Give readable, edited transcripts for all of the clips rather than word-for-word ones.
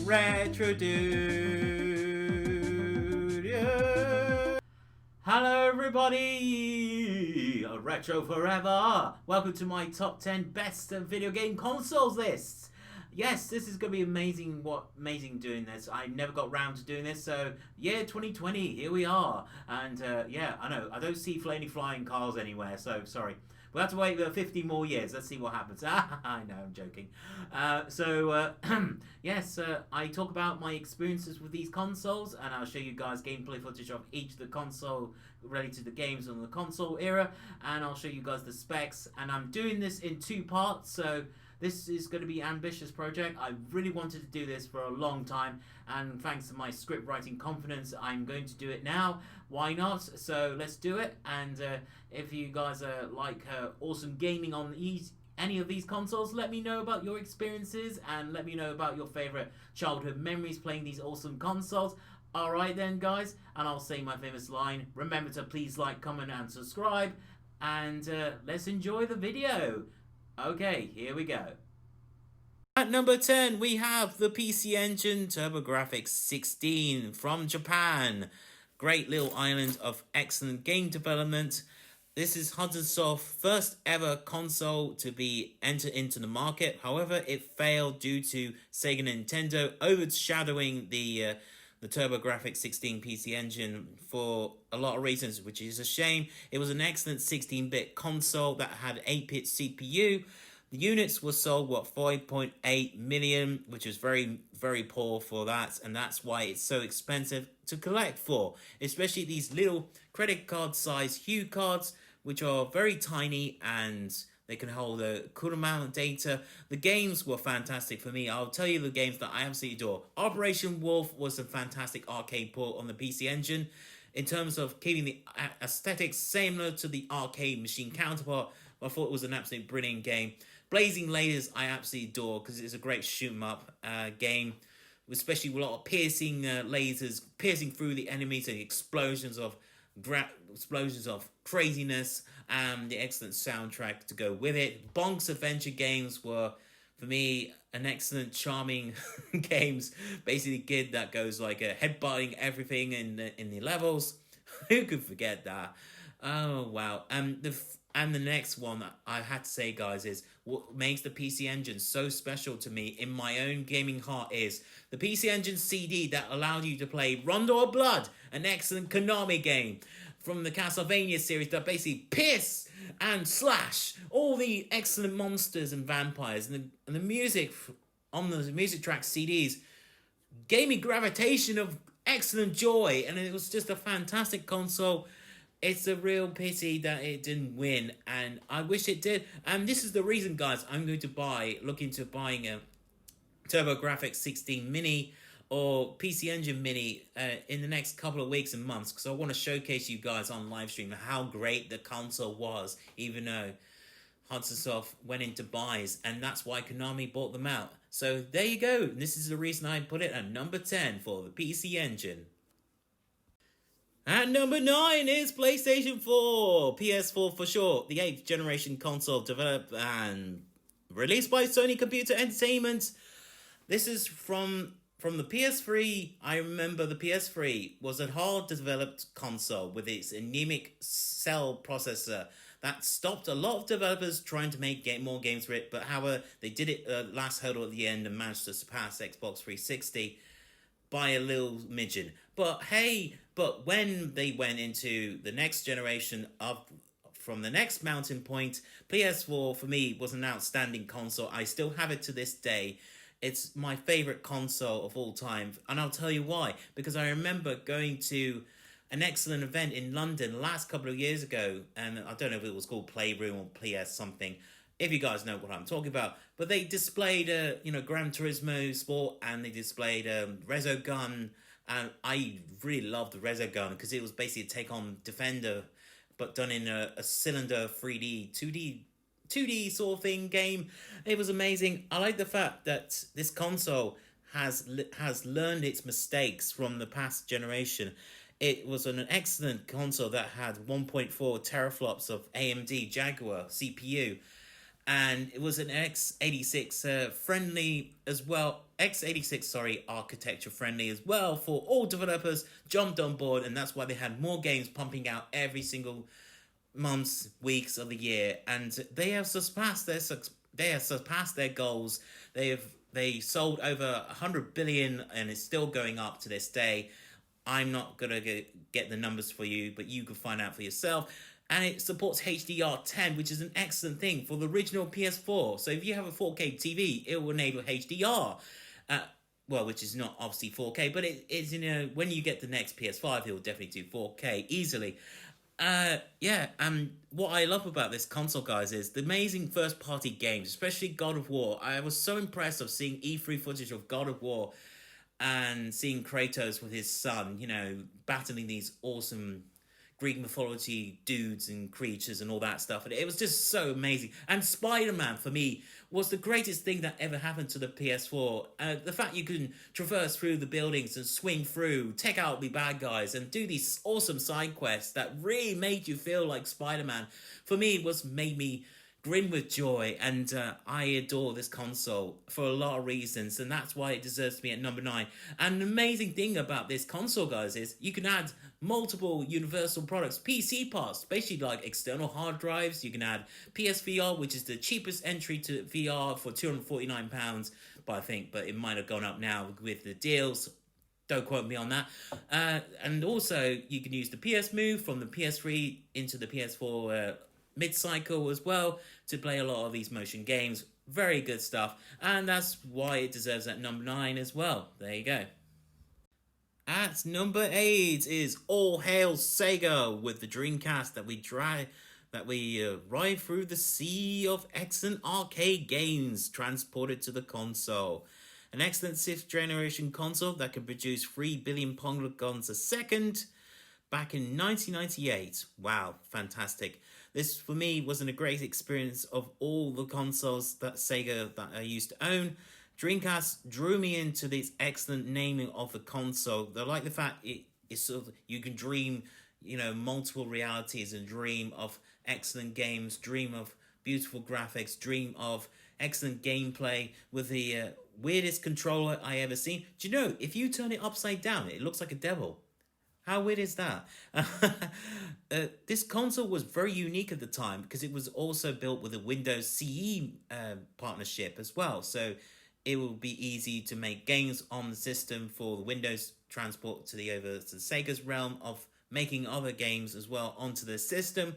Retrodude. Yeah. Hello everybody! Retro Forever! Welcome to my top 10 best video game consoles list! Yes, this is going to be amazing doing this. I never got round to doing this, so yeah, 2020, here we are. And yeah, I know, I don't see any flying cars anywhere, so sorry. We'll have to wait for 50 more years. Let's see what happens. I know, I'm joking. Yes, I talk about my experiences with these consoles, and I'll show you guys gameplay footage of each of the console related to the games on the console era, and I'll show you guys the specs. And I'm doing this in two parts, so this is going to be an ambitious project. I really wanted to do this for a long time, and thanks to my script writing confidence, I'm going to do it now. Why not? So let's do it. And if you guys like awesome gaming on any of these consoles, let me know about your experiences and let me know about your favorite childhood memories playing these awesome consoles. Alright then guys, and I'll say my famous line, remember to please like, comment and subscribe, and let's enjoy the video. Okay, here we go. At number 10, we have the PC Engine TurboGrafx 16 from Japan. Great little island of excellent game development. This is Hudson Soft's first ever console to be entered into the market. However, it failed due to Sega Nintendo overshadowing the TurboGrafx 16 PC Engine for a lot of reasons, which is a shame. It was an excellent 16-bit console that had 8-bit CPU. The units were sold, 5.8 million, which is very, very poor for that, and that's why it's so expensive to collect for, especially these little credit card size Hue cards, which are very tiny and they can hold a cool amount of data. The games were fantastic for me. I'll tell you the games that I absolutely adore. Operation Wolf was a fantastic arcade port on the PC Engine. In terms of keeping the aesthetics similar to the arcade machine counterpart, I thought it was an absolutely brilliant game. Blazing Lasers I absolutely adore because it's a great shoot 'em up game, especially with a lot of piercing lasers piercing through the enemies and explosions of craziness, and the excellent soundtrack to go with it. Bonk's adventure games were, for me, an excellent, charming games. Basically, a kid that goes like headbutting everything in the levels. Who could forget that? Oh wow! And the next one that I had to say, guys, is what makes the PC Engine so special to me in my own gaming heart is the PC Engine CD that allowed you to play Rondo of Blood, an excellent Konami game from the Castlevania series that basically pierce and slash all the excellent monsters and vampires, and the music on the music track CDs gave me gravitation of excellent joy, and it was just a fantastic console. It's a real pity that it didn't win, and I wish it did. And this is the reason, guys, I'm going to look into buying a TurboGrafx 16 Mini or PC Engine Mini in the next couple of weeks and months, because I want to showcase you guys on live stream how great the console was, even though Hudson Soft went into buys, and that's why Konami bought them out. So there you go. This is the reason I put it at number 10 for the PC Engine. At number 9 is PlayStation 4, PS4 for short, the 8th generation console developed and released by Sony Computer Entertainment. This is from the PS3. I remember the PS3 was a hard-developed console with its anemic cell processor that stopped a lot of developers trying to make more games for it, but however, they did it last hurdle at the end and managed to surpass Xbox 360 by a little midget. But when they went into the next generation from the next mountain point, PS4 for me was an outstanding console. I still have it to this day. It's my favorite console of all time, and I'll tell you why. Because I remember going to an excellent event in London last couple of years ago, and I don't know if it was called Playroom or PS something, if you guys know what I'm talking about. But they displayed Gran Turismo Sport, and they displayed Resogun, and I really loved the Resogun because it was basically a take on Defender, but done in a cylinder 3D 2D sort of thing game. It was amazing. I like the fact that this console has learned its mistakes from the past generation. It was an excellent console that had 1.4 teraflops of AMD Jaguar CPU, and it was an x86 friendly as well. X86, sorry, architecture friendly as well for all developers. Jumped on board, and that's why they had more games pumping out every single months, weeks of the year, and they have surpassed their goals. They sold over 100 billion, and it's still going up to this day. I'm not gonna get the numbers for you, but you can find out for yourself. And it supports HDR10, which is an excellent thing for the original PS4. So if you have a 4K TV, it will enable HDR. Uh, well, which is not obviously 4K, but it is, when you get the next PS5, it will definitely do 4K easily. Yeah, what I love about this console, guys, is the amazing first party games, especially God of War. I was so impressed of seeing E3 footage of God of War and seeing Kratos with his son, battling these awesome Greek mythology dudes and creatures and all that stuff. And it was just so amazing. And Spider-Man, for me, was the greatest thing that ever happened to the PS4. The fact you can traverse through the buildings and swing through, take out the bad guys, and do these awesome side quests that really made you feel like Spider-Man, for me, made me grin with joy. And I adore this console for a lot of reasons, and that's why it deserves to be at number 9. And the amazing thing about this console, guys, is you can add multiple universal products, PC parts, basically like external hard drives. You can add PSVR, which is the cheapest entry to VR for £249, but it might have gone up now with the deals. Don't quote me on that. And also, you can use the PS Move from the PS3 into the PS4 mid-cycle as well to play a lot of these motion games. Very good stuff, and that's why it deserves that number 9 as well. There you go. At number 8 is All Hail Sega with the Dreamcast that we ride through the sea of excellent arcade games transported to the console. An excellent 6th generation console that can produce 3 billion polygons a second back in 1998. Wow, fantastic. This, for me, wasn't a great experience of all the consoles that I used to own. Dreamcast drew me into this excellent naming of the console. I like the fact it's sort of, you can dream, multiple realities and dream of excellent games, dream of beautiful graphics, dream of excellent gameplay with the weirdest controller I ever seen. Do you know, if you turn it upside down, it looks like a devil. How weird is that? This console was very unique at the time because it was also built with a Windows CE partnership as well. So it will be easy to make games on the system for the Windows transport to the Sega's realm of making other games as well onto the system.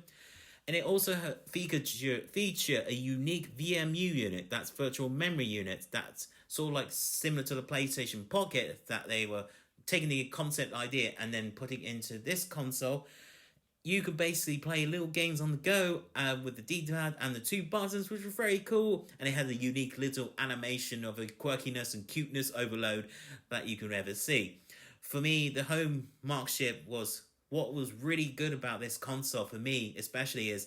And it also feature a unique VMU unit, that's virtual memory unit, that's sort of like similar to the PlayStation Pocket, that they were taking the concept idea and then putting into this console. You could basically play little games on the go with the D-pad and the 2 buttons, which were very cool. And it had a unique little animation of a quirkiness and cuteness overload that you could ever see. For me, the home markship was what was really good about this console for me, especially, is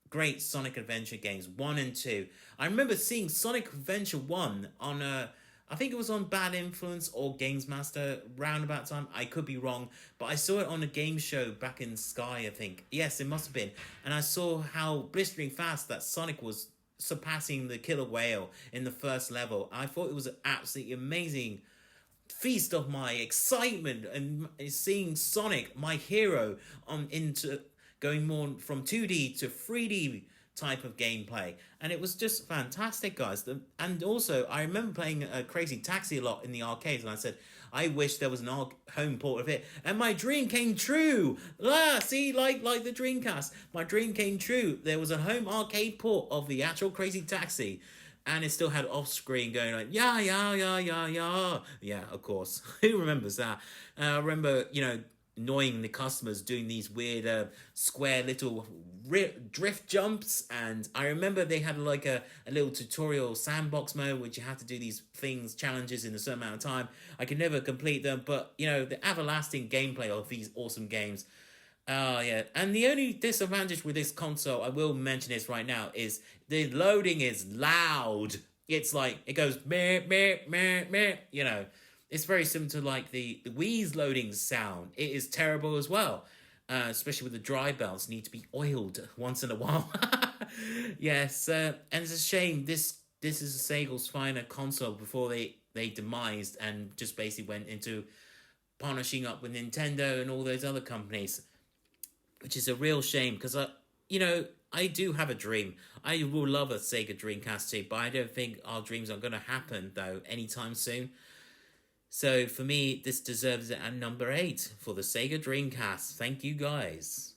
great Sonic Adventure games 1 and 2. I remember seeing Sonic Adventure 1 on I think it was on Bad Influence or Games Master roundabout time. I could be wrong, but I saw it on a game show back in Sky, I think. Yes, it must have been. And I saw how blistering fast that Sonic was surpassing the killer whale in the first level. I thought it was an absolutely amazing feast of my excitement and seeing Sonic, my hero, into going more from 2D to 3D type of gameplay, and it was just fantastic, guys. And also, I remember playing Crazy Taxi a lot in the arcades, and I said, I wish there was an home port of it, and my dream came true. See, like the Dreamcast, my dream came true. There was a home arcade port of the actual Crazy Taxi, and it still had off screen going like yeah, of course. Who remembers that? I remember, annoying the customers doing these weird square little drift jumps, and I remember they had like a little tutorial sandbox mode which you had to do these challenges in a certain amount of time. I could never complete them, but the everlasting gameplay of these awesome games. Yeah, and the only disadvantage with this console, I will mention this right now, is the loading is loud. It's like it goes meh meh meh meh, It's very similar to like the Wii's loading sound. It is terrible as well. especially with the dry belts, need to be oiled once in a while. Yes, and it's a shame. This is Sega's final console before they demised and just basically went into partnering up with Nintendo and all those other companies, which is a real shame because you know, I do have a dream. I will love a Sega Dreamcast too, but I don't think our dreams are going to happen though anytime soon. So for me, this deserves it at number 8 for the Sega Dreamcast. Thank you guys.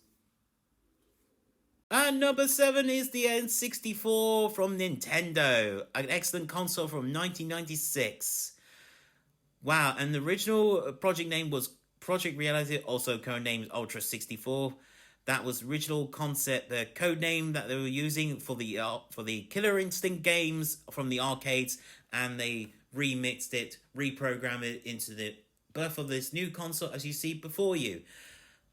And number 7 is the N64 from Nintendo, an excellent console from 1996. Wow, and the original project name was Project Reality, also codenamed Ultra 64. That was original concept, the code name that they were using for the Killer Instinct games from the arcades, and they remixed it, reprogrammed it into the birth of this new console as you see before you.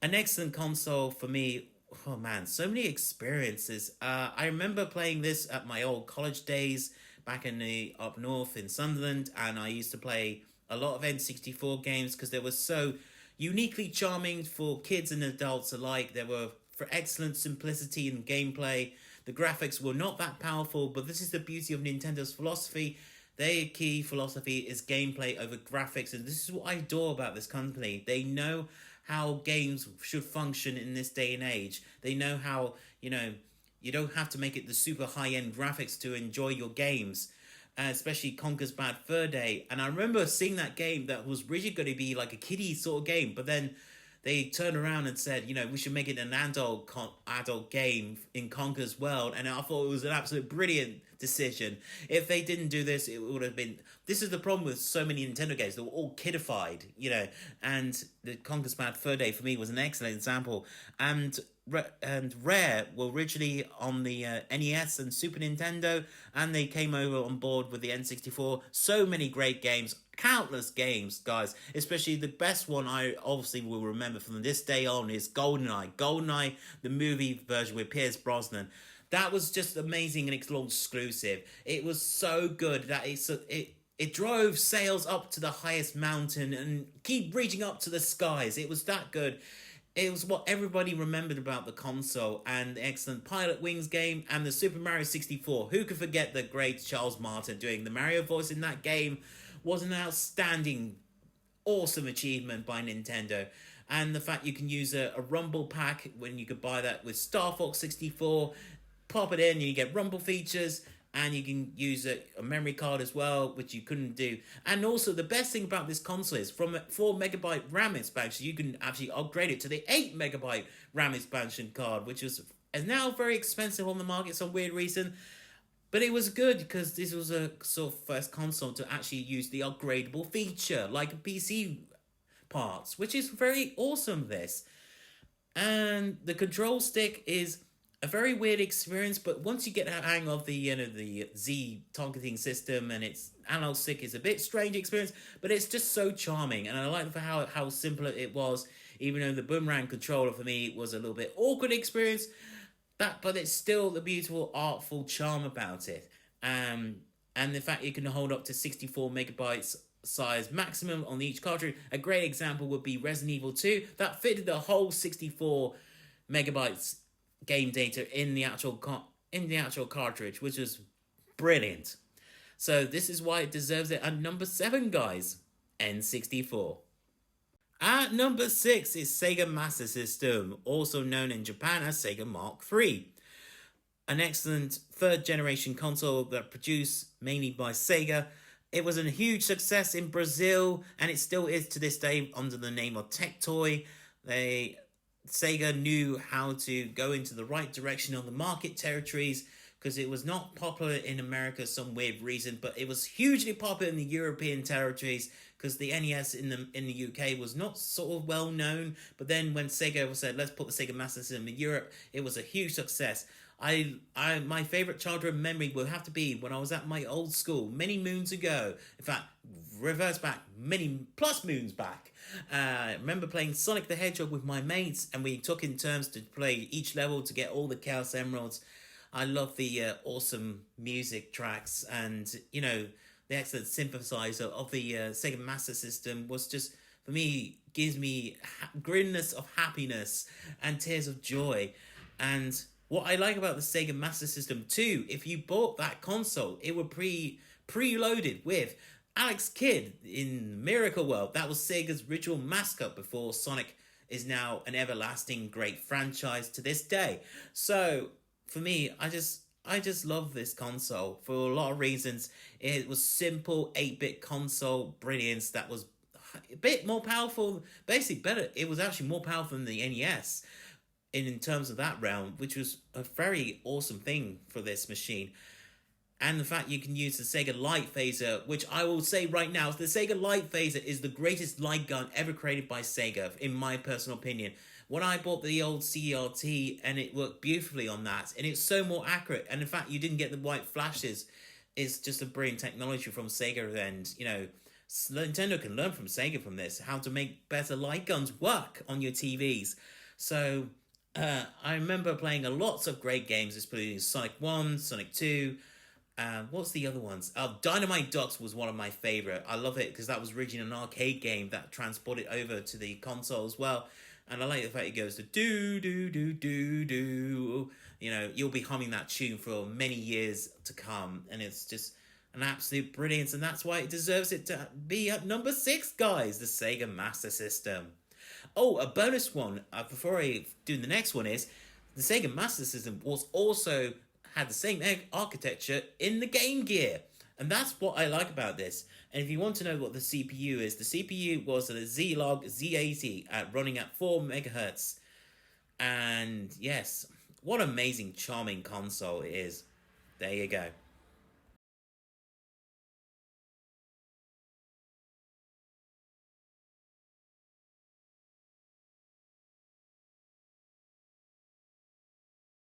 An excellent console for me. Oh man, so many experiences. I remember playing this at my old college days back in the up north in Sunderland, and I used to play a lot of N64 games because they were so uniquely charming for kids and adults alike. They were for excellent simplicity in gameplay. The graphics were not that powerful, but this is the beauty of Nintendo's philosophy. Their key philosophy is gameplay over graphics, and this is what I adore about this company. They know how games should function in this day and age. They know how, you don't have to make it the super high-end graphics to enjoy your games. Especially Conker's Bad Fur Day. And I remember seeing that game that was really going to be like a kiddie sort of game, but then they turned around and said, we should make it an adult game in Conker's world. And I thought it was an absolute brilliant decision. If they didn't do this, it would have been... This is the problem with so many Nintendo games. They were all kidified, and the Conker's Bad Fur Day for me was an excellent example. And Rare were originally on the NES and Super Nintendo, and they came over on board with the N64. So many great games, countless games, guys. Especially the best one I obviously will remember from this day on is GoldenEye. GoldenEye, the movie version with Pierce Brosnan. That was just amazing and exclusive. It was so good that it drove sales up to the highest mountain and keep reaching up to the skies. It was that good. It was what everybody remembered about the console, and the excellent Pilot Wings game and the Super Mario 64. Who could forget the great Charles Martin doing the Mario voice in that game was an outstanding, awesome achievement by Nintendo. And the fact you can use a Rumble pack when you could buy that with Star Fox 64, pop it in and you get Rumble features, and you can use a memory card as well, which you couldn't do. And also, the best thing about this console is from a 4 megabyte RAM expansion, you can actually upgrade it to the 8 megabyte RAM expansion card, which is now very expensive on the market for some weird reason. But it was good because this was a sort of first console to actually use the upgradable feature, like PC parts, which is very awesome, this. And the control stick is a very weird experience, but once you get the hang of the Z targeting system and its analog stick is a bit strange experience, but it's just so charming, and I like how simple it was. Even though the boomerang controller for me was a little bit awkward experience, but it's still the beautiful artful charm about it. And the fact it can hold up to 64 megabytes size maximum on each cartridge. A great example would be Resident Evil 2 that fitted the whole 64 megabytes game data in the actual cartridge, which is brilliant. So this is why it deserves it at number 7, guys. N64. At number 6 is Sega Master System, also known in Japan as Sega Mark III. An excellent third generation console that produced mainly by Sega. It was a huge success in Brazil, and it still is to this day under the name of Tectoy. Sega knew how to go into the right direction on the market territories because it was not popular in America for some weird reason, but it was hugely popular in the European territories because the NES in the UK was not sort of well known. But then when Sega said, let's put the Sega Master System in Europe, it was a huge success. My favorite childhood memory will have to be when I was at my old school many moons ago. In fact, reverse back many plus moons back. I remember playing Sonic the Hedgehog with my mates, and we took in turns to play each level to get all the Chaos Emeralds. I love the awesome music tracks, and the excellent synthesizer of the Sega Master System was just for me gives me grinness of happiness and tears of joy. And what I like about the Sega Master System too, if you bought that console, it would preloaded with Alex Kidd in Miracle World. That was Sega's original mascot before Sonic is now an everlasting great franchise to this day. So for me, I just love this console for a lot of reasons. It was simple 8-bit console brilliance that was a bit more powerful, basically better. It was actually more powerful than the NES in terms of that realm, which was a very awesome thing for this machine. And the fact you can use the Sega Light Phaser, which I will say right now, the Sega Light Phaser is the greatest light gun ever created by Sega, in my personal opinion. When I bought the old CRT, and it worked beautifully on that, and it's so more accurate, and in fact you didn't get the white flashes, it's just a brilliant technology from Sega, and Nintendo can learn from Sega from this, how to make better light guns work on your TVs. So I remember playing a lots of great games, including Sonic 1, Sonic 2, what's the other ones? Dynamite Ducks was one of my favorite. I love it because that was originally an arcade game that transported over to the console as well. And I like the fact it goes to do do do do do. You'll be humming that tune for many years to come, and it's just an absolute brilliance, and that's why it deserves it to be at number 6, guys. The Sega Master System. Oh, a bonus one before I do the next one is the Sega Master System was also had the same architecture in the Game Gear. And that's what I like about this. And if you want to know what the CPU is, the CPU was a Z-Log Z80 running at 4 megahertz. And yes, what amazing, charming console it is. There you go.